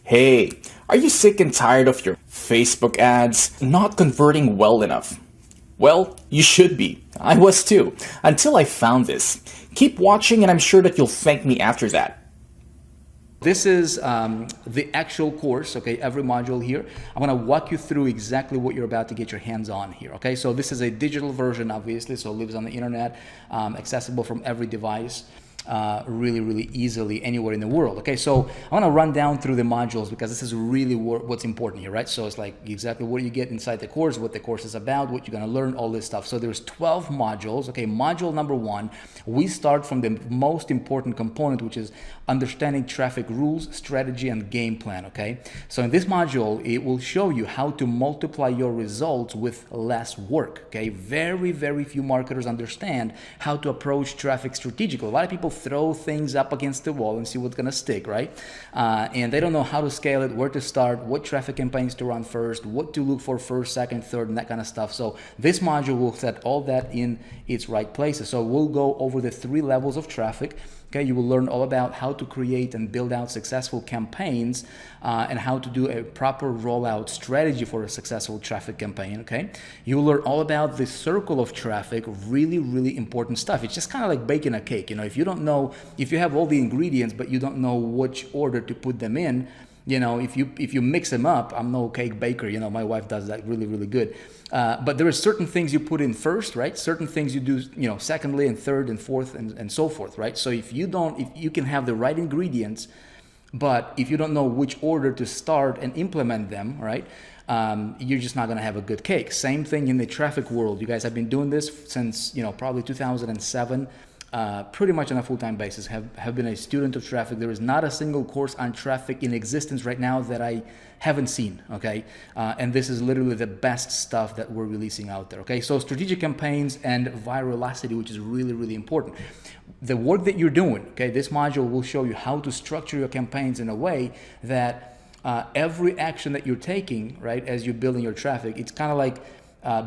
Hey, are you sick and tired of your Facebook ads not converting well enough? Well, you should be. I was too, until I found this. Keep watching and I'm sure that you'll thank me after that. This is the actual course, okay, every module here. I'm going to walk you through exactly what you're about to get your hands on here, okay? So this is a digital version, obviously, so it lives on the internet, accessible from every device. Really easily anywhere in the world. Okay, so I want to run down through the modules because this is really what's important here, right? So it's like exactly what you get inside the course, what the course is about, what you're going to learn, all this stuff. So there's 12 modules. Okay, module number 1, we start from the most important component, which is understanding traffic rules, strategy, and game plan. Okay, so in this module, it will show you how to multiply your results with less work. Okay, very few marketers understand how to approach traffic strategically. A lot of people throw things up against the wall and see what's gonna stick, right? And they don't know how to scale it, where to start, what traffic campaigns to run first, what to look for first, second, third, and that kind of stuff. So this module will set all that in its right places. So we'll go over the 3 levels of traffic. Okay, you will learn all about how to create and build out successful campaigns and how to do a proper rollout strategy for a successful traffic campaign. Okay, you will learn all about the circle of traffic, really important stuff. It's just kind of like baking a cake. You know, if you don't know, if you have all the ingredients but you don't know which order to put them in, you know, if you mix them up, I'm no cake baker. You know, my wife does that really good. But there are certain things you put in first, right? Certain things you do, you know, secondly and third and fourth and so forth, right? So if you can have the right ingredients, but if you don't know which order to start and implement them, right? You're just not going to have a good cake. Same thing in the traffic world. You guys have been doing this since, you know, probably 2007. Pretty much on a full-time basis, have been a student of traffic. There is not a single course on traffic in existence right now that I haven't seen, okay? And this is literally the best stuff that we're releasing out there, okay? So strategic campaigns and virality, which is really important. The work that you're doing, okay, this module will show you how to structure your campaigns in a way that every action that you're taking, right, as you're building your traffic, it's kind of like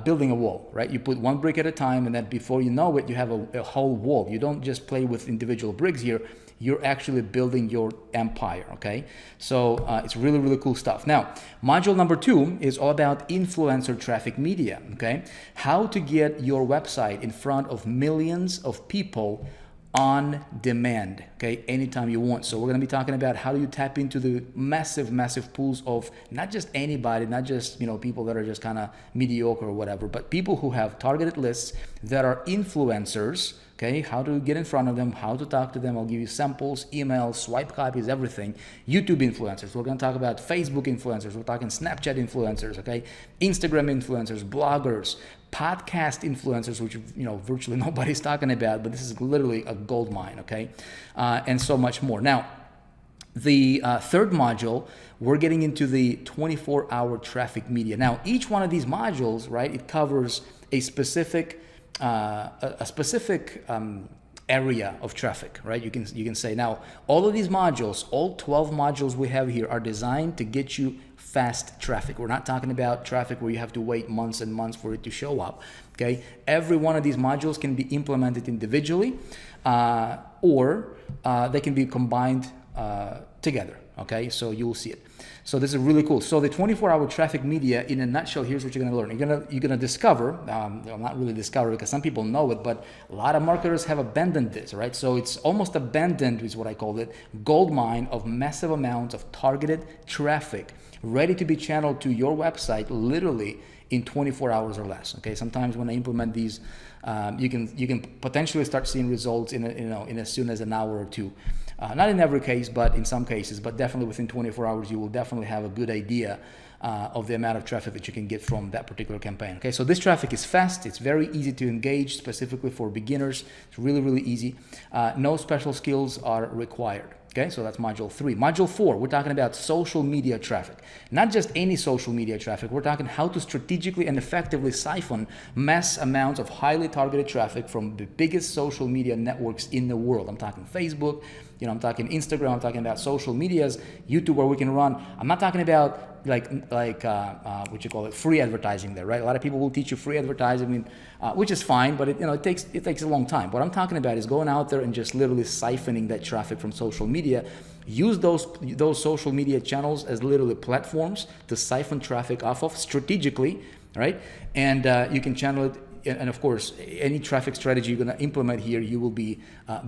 building a wall, right? You put one brick at a time, and then before you know it, you have a whole wall. You don't just play with individual bricks here. You're actually building your empire, okay? So it's really cool stuff. Now, module number 2 is all about influencer traffic media, okay? How to get your website in front of millions of people on demand, okay, anytime you want. So we're going to be talking about how do you tap into the massive pools of not just anybody, not just, you know, people that are just kind of mediocre or whatever, but people who have targeted lists that are influencers. Okay, how to get in front of them, how to talk to them. I'll give you samples, emails, swipe copies, everything. YouTube influencers. We're going to talk about Facebook influencers. We're talking Snapchat influencers, okay? Instagram influencers, bloggers, podcast influencers, which, you know, virtually nobody's talking about, but this is literally a gold mine, okay? And so much more. Now, the third module, we're getting into the 24-hour traffic media. Now, each one of these modules, right, it covers a specific area of traffic, right? You can say now all of these modules, all 12 modules we have here are designed to get you fast traffic. We're not talking about traffic where you have to wait months and months for it to show up. Okay, every one of these modules can be implemented individually, or they can be combined together. Okay, so you'll see it. So this is really cool. So the 24-hour traffic media, in a nutshell, here's what you're going to learn. You're gonna discover. Not really discover because some people know it, but a lot of marketers have abandoned this, right? So it's almost abandoned, is what I call it. Gold mine of massive amounts of targeted traffic, ready to be channeled to your website, literally in 24 hours or less. Okay, sometimes when I implement these, you can potentially start seeing results in as soon as an hour or two. Not in every case, but in some cases, but definitely within 24 hours, you will definitely have a good idea of the amount of traffic that you can get from that particular campaign. Okay, so this traffic is fast. It's very easy to engage, specifically for beginners. It's really easy. No special skills are required. Okay, so that's module 3. Module 4, we're talking about social media traffic. Not just any social media traffic. We're talking how to strategically and effectively siphon mass amounts of highly targeted traffic from the biggest social media networks in the world. I'm talking Facebook, I'm talking Instagram, I'm talking about social medias, YouTube, where we can run. I'm not talking about what you call it, free advertising there, right? A lot of people will teach you free advertising, which is fine, but it takes a long time. What I'm talking about is going out there and just literally siphoning that traffic from social media. Use those social media channels as literally platforms to siphon traffic off of strategically, right? And you can channel it. And of course, any traffic strategy you're going to implement here, you will be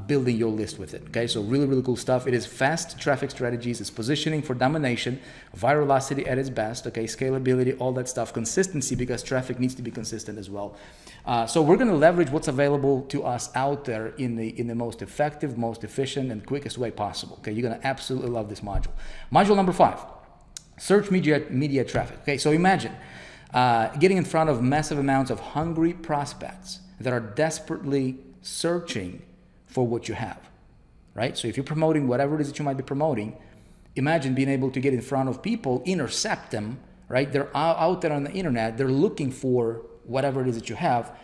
building your list with it. Okay, so really, really cool stuff. It is fast traffic strategies. It's positioning for domination, virality at its best. Okay, scalability, all that stuff, consistency, because traffic needs to be consistent as well. So we're going to leverage what's available to us out there in the most effective, most efficient, and quickest way possible. Okay, you're going to absolutely love this module. Module number 5, search media traffic. Okay, so imagine getting in front of massive amounts of hungry prospects that are desperately searching for what you have, right? So if you're promoting whatever it is that you might be promoting, imagine being able to get in front of people, intercept them, right? They're out there on the internet, they're looking for whatever it is that you have.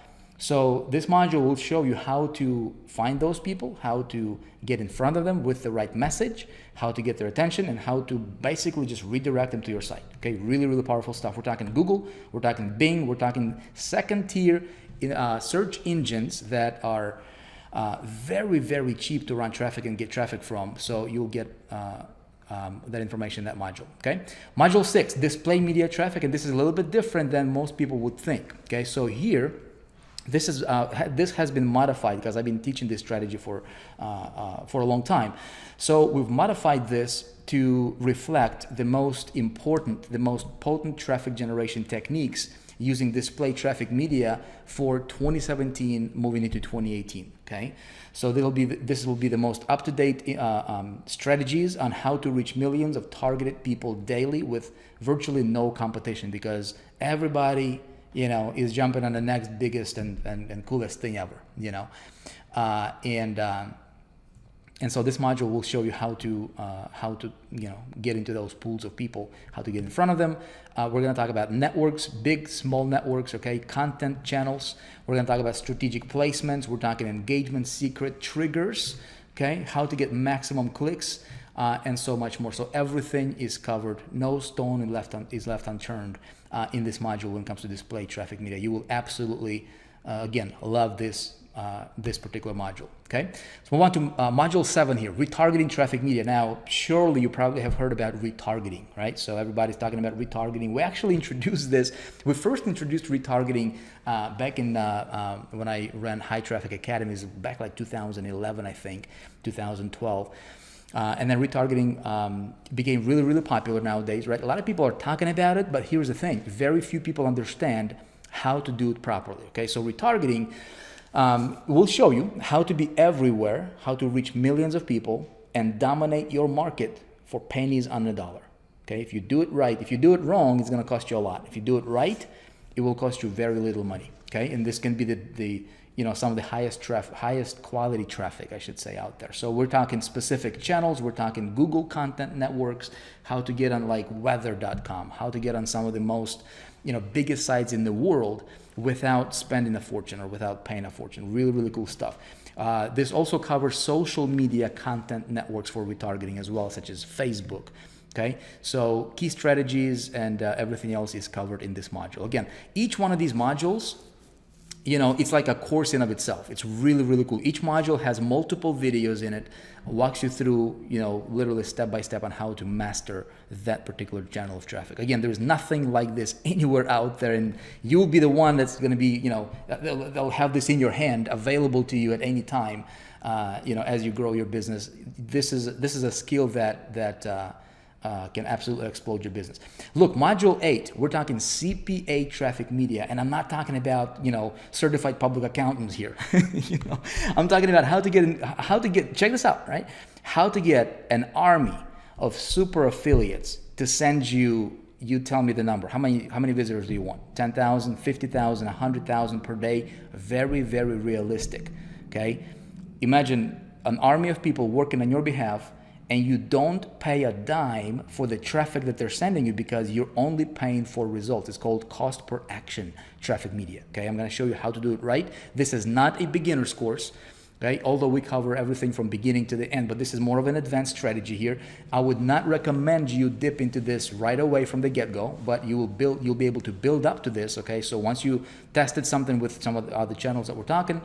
So this module will show you how to find those people, how to get in front of them with the right message, how to get their attention, and how to basically just redirect them to your site. Okay, really, really powerful stuff. We're talking Google, we're talking Bing, we're talking second tier search engines that are very, very cheap to run traffic and get traffic from. So you'll get that information in that module. Okay, module 6, display media traffic, and this is a little bit different than most people would think. Okay, so here, this has been modified because I've been teaching this strategy for a long time. So we've modified this to reflect the most important, the most potent traffic generation techniques using display traffic media for 2017 moving into 2018. Okay, so this will be the most up-to-date strategies on how to reach millions of targeted people daily with virtually no competition, because everybody is jumping on the next biggest and coolest thing ever, and so this module will show you how to get into those pools of people, how to get in front of them. We're going to talk about networks, big, small networks, okay, content channels. We're going to talk about strategic placements. We're talking engagement secret triggers, okay, how to get maximum clicks, and so much more. So everything is covered. No stone is left unturned in this module when it comes to display traffic media. You will absolutely, again, love this particular module. Okay, so move on to module 7 here, retargeting traffic media. Now, surely you probably have heard about retargeting, right? So everybody's talking about retargeting. We actually introduced this. We first introduced retargeting back in when I ran High Traffic Academies back like 2011, I think, 2012. And then retargeting became really, really popular nowadays, right? A lot of people are talking about it, but here's the thing. Very few people understand how to do it properly, okay? So retargeting will show you how to be everywhere, how to reach millions of people and dominate your market for pennies on the dollar, okay? If you do it right, if you do it wrong, it's gonna cost you a lot. If you do it right, it will cost you very little money, okay? And this can be the some of the highest quality traffic, I should say, out there. So we're talking specific channels, we're talking Google content networks, how to get on like weather.com, how to get on some of the most, biggest sites in the world without spending a fortune or without paying a fortune. Really, really cool stuff. This also covers social media content networks for retargeting as well, such as Facebook. Okay, so key strategies and everything else is covered in this module. Again, each one of these modules, it's like a course in of itself. It's really, really cool. Each module has multiple videos in it, walks you through, literally step by step on how to master that particular channel of traffic. Again, there's nothing like this anywhere out there, and you'll be the one that's going to be, they'll have this in your hand, available to you at any time, as you grow your business. This is a skill that can absolutely explode your business. Look, module 8, we're talking CPA traffic media, and I'm not talking about, certified public accountants here. I'm talking about how to get, check this out, right? How to get an army of super affiliates to send you tell me the number. How many visitors do you want? 10,000, 50,000, 100,000 per day? Very, very realistic, okay? Imagine an army of people working on your behalf, and you don't pay a dime for the traffic that they're sending you because you're only paying for results. It's called cost per action traffic media. Okay, I'm going to show you how to do it right. This is not a beginner's course. Okay, although we cover everything from beginning to the end, but this is more of an advanced strategy here. I would not recommend you dip into this right away from the get-go, but you'll be able to build up to this. Okay, so once you tested something with some of the other channels that we're talking,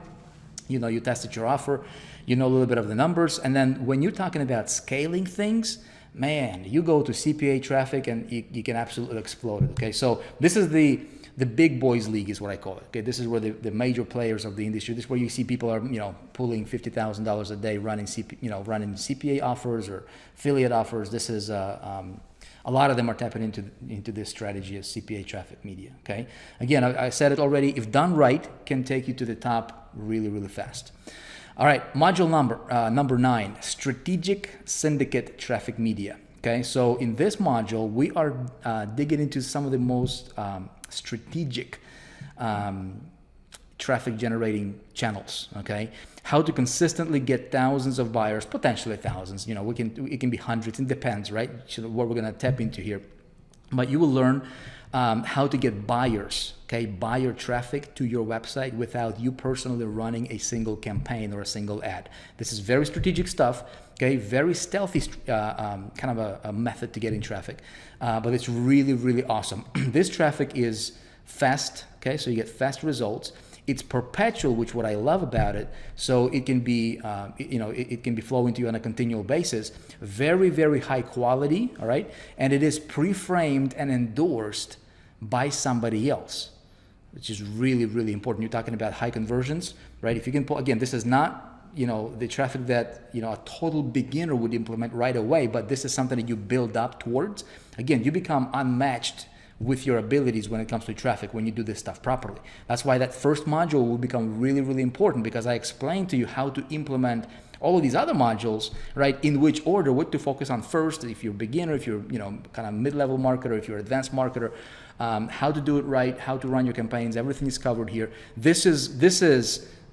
you tested your offer, you know a little bit of the numbers, and then when you're talking about scaling things, man, you go to CPA traffic and you can absolutely explode it. Okay, so this is the big boys league is what I call it. Okay, this is where the major players of the industry. This is where you see people are pulling $50,000 a day running CPA offers or affiliate offers. This is a lot of them are tapping into this strategy as CPA traffic media. Okay, again, I said it already. If done right, can take you to the top really, really fast. All right, module number 9, strategic syndicate traffic media. Okay, so in this module, we are digging into some of the most strategic traffic generating channels. Okay, how to consistently get thousands of buyers, potentially thousands. It can be hundreds. It depends, right? What we're gonna tap into here, but you will learn how to get buyers, okay, buyer traffic to your website without you personally running a single campaign or a single ad. This is very strategic stuff, okay, very stealthy kind of a method to getting traffic, but it's really, really awesome. This traffic is fast, okay, so you get fast results. It's perpetual, which what I love about it. So it can be, it can be flowing to you on a continual basis. Very, very high quality, all right? And it is pre-framed and endorsed by somebody else, which is really, really important. You're talking about high conversions, right? If you can pull, again, this is not, the traffic that, a total beginner would implement right away, but this is something that you build up towards. Again, you become unmatched with your abilities when it comes to traffic when you do this stuff properly. That's why that first module will become really, really important, because I explained to you how to implement all of these other modules, right? In which order, what to focus on first, if you're a beginner, if you're, kind of mid-level marketer, if you're an advanced marketer, how to do it right, how to run your campaigns, everything is covered here. This is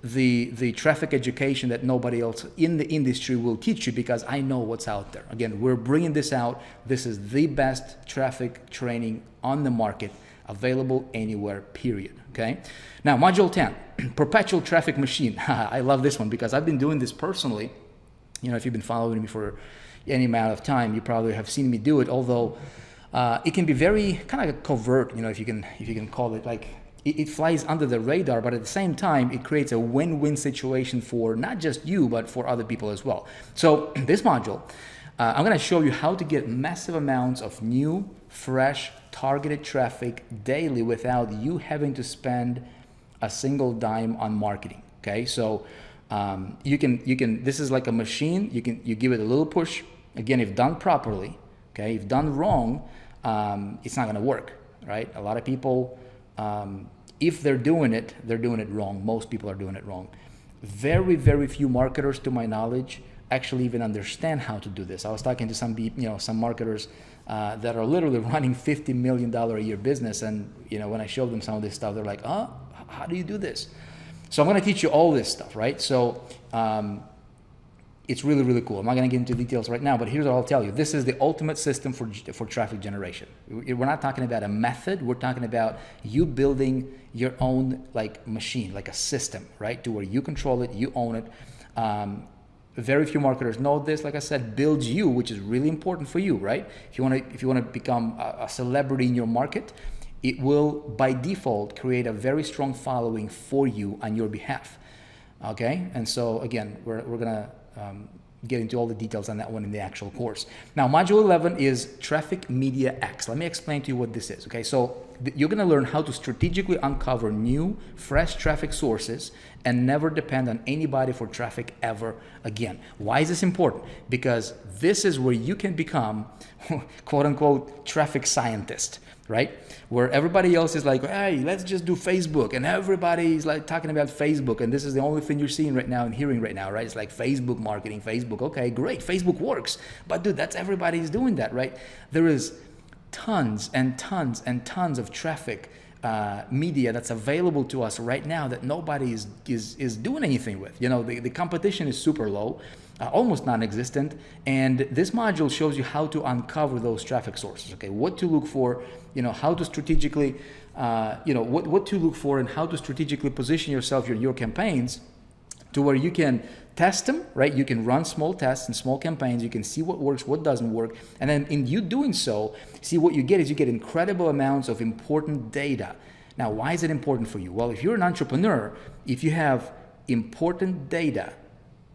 the traffic education that nobody else in the industry will teach you, because I know what's out there. Again, we're bringing this out. This is the best traffic training on the market, available anywhere, period. Okay. Now, module 10, perpetual traffic machine. I love this one because I've been doing this personally. If you've been following me for any amount of time, you probably have seen me do it, although it can be very kind of covert, if you can call it, like it flies under the radar, but at the same time, it creates a win-win situation for not just you, but for other people as well. So this module, I'm going to show you how to get massive amounts of new, fresh, targeted traffic daily without you having to spend a single dime on marketing. Okay, so you can. This is like a machine. You give it a little push. Again, if done properly, okay. If done wrong, it's not going to work, right? A lot of people, if they're doing it wrong. Most people are doing it wrong. Very, very few marketers, to my knowledge, actually even understand how to do this. I was talking to some marketers that are literally running $50 million a year business, and when I showed them some of this stuff, they're like, "Oh, how do you do this?" So I'm going to teach you all this stuff, right? So it's really, really cool. I'm not going to get into details right now, but here's what I'll tell you. This is the ultimate system for traffic generation. We're not talking about a method. We're talking about you building your own machine, like a system, right? To where you control it, you own it. Very few marketers know this. Like I said, builds you, which is really important for you, right? If you want to become a celebrity in your market, it will by default create a very strong following for you on your behalf. Okay, and so again, we're gonna get into all the details on that one in the actual course. Now, module 11 is Traffic Media X. Let me explain to you what this is. Okay, so you're going to learn how to strategically uncover new, fresh traffic sources and never depend on anybody for traffic ever again. Why is this important? Because this is where you can become, quote unquote, traffic scientist, right? Where everybody else is like, hey, let's just do Facebook, and everybody's like talking about Facebook, and this is the only thing you're seeing right now and hearing right now, right? It's like Facebook marketing, Facebook, okay, great, Facebook works, but dude, that's everybody's doing that, right? There is tons and tons and tons of traffic media that's available to us right now that nobody is doing anything with. The competition is super low, almost non-existent, and this module shows you how to uncover those traffic sources. Okay, what to look for, how to strategically, what to look for, and how to strategically position yourself, your campaigns to where you can test them, right? You can run small tests and small campaigns. You can see what works, what doesn't work. And then in you doing so, see what you get is you get incredible amounts of important data. Now, why is it important for you? Well, if you're an entrepreneur, if you have important data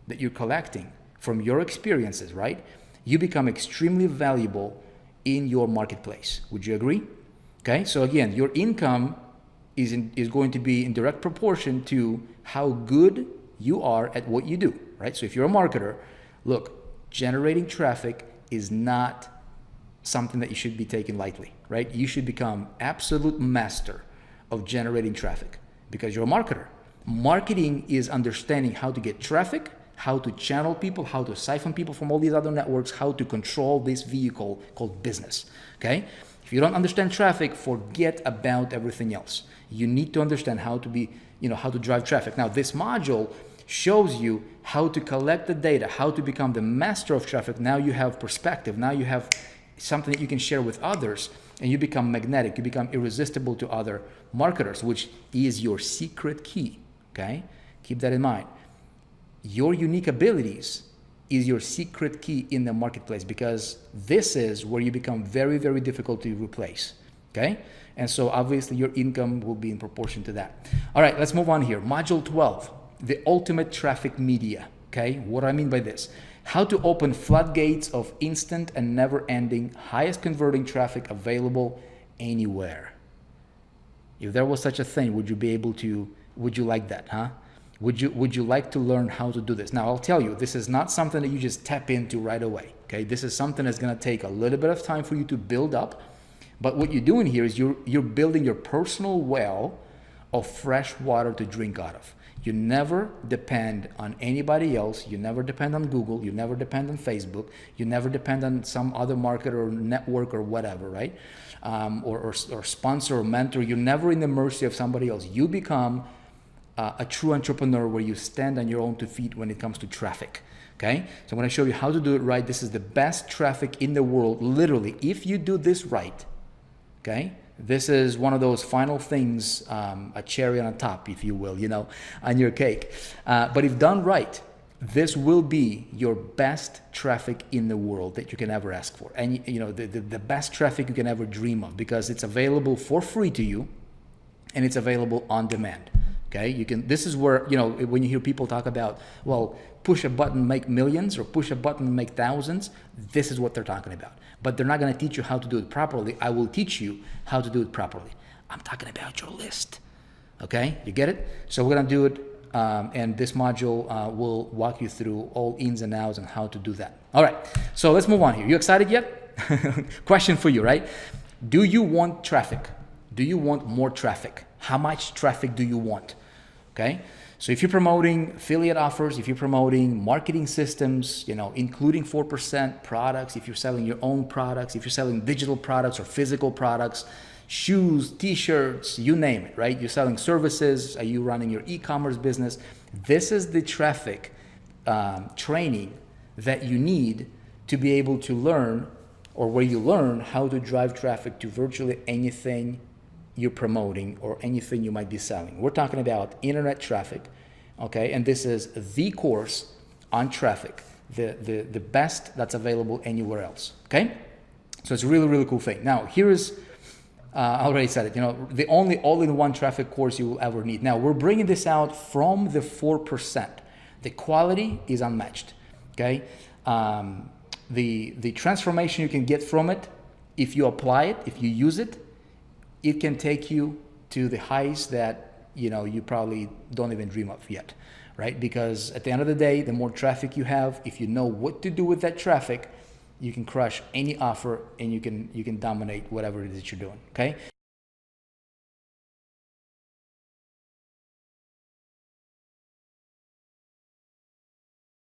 that you're collecting from your experiences, right? You become extremely valuable in your marketplace. Would you agree? Okay, so again, your income is going to be in direct proportion to how good you are at what you do, right? So if you're a marketer, look, generating traffic is not something that you should be taking lightly, right? You should become absolute master of generating traffic because you're a marketer. Marketing is understanding how to get traffic, how to channel people, how to siphon people from all these other networks, how to control this vehicle called business, okay? If you don't understand traffic, forget about everything else. You need to understand how to drive traffic. Now, this module shows you how to collect the data, how to become the master of traffic. Now you have perspective. Now you have something that you can share with others, and you become magnetic. You become irresistible to other marketers, which is your secret key, okay? Keep that in mind. Your unique abilities is your secret key in the marketplace because this is where you become very, very difficult to replace, okay? And so obviously your income will be in proportion to that. All right, let's move on here. Module 12, the ultimate traffic media, okay? What do I mean by this? How to open floodgates of instant and never-ending, highest converting traffic available anywhere. If there was such a thing, would you like that, huh? Would you like to learn how to do this? Now, I'll tell you, this is not something that you just tap into right away, okay? This is something that's gonna take a little bit of time for you to build up, but what you're doing here is you're building your personal well of fresh water to drink out of. You never depend on anybody else. You never depend on Google. You never depend on Facebook. You never depend on some other marketer or network or whatever, right? Or sponsor or mentor. You're never in the mercy of somebody else. You become a true entrepreneur where you stand on your own 2 feet when it comes to traffic, okay? So I'm gonna show you how to do it right. This is the best traffic in the world, literally. If you do this right, okay? This is one of those final things, a cherry on the top, if you will, on your cake. But if done right, this will be your best traffic in the world that you can ever ask for. And the best traffic you can ever dream of because it's available for free to you and it's available on demand. Okay, this is where, when you hear people talk about, well, push a button, make millions, or push a button, make thousands, this is what they're talking about. But they're not going to teach you how to do it properly. I will teach you how to do it properly. I'm talking about your list. Okay, you get it? So we're going to do it, and this module will walk you through all ins and outs and how to do that. All right, so let's move on here. You excited yet? Question for you, right? Do you want traffic? Do you want more traffic? How much traffic do you want? Okay, so if you're promoting affiliate offers, if you're promoting marketing systems, including 4% products, if you're selling your own products, if you're selling digital products or physical products, shoes, t-shirts, you name it, right? You're selling services, are you running your e-commerce business? This is the traffic training that you need to be able to learn, or where you learn how to drive traffic to virtually anything you're promoting or anything you might be selling. We're talking about internet traffic, okay? And this is the course on traffic, the best that's available anywhere else, okay? So it's a really, really cool thing. Now, here is, I already said it, the only all-in-one traffic course you will ever need. Now, we're bringing this out from the 4%. The quality is unmatched, okay? The transformation you can get from it, if you apply it, if you use it, it can take you to the heights that you probably don't even dream of yet, right? Because at the end of the day, the more traffic you have, if you know what to do with that traffic, you can crush any offer and you can dominate whatever it is that you're doing, okay?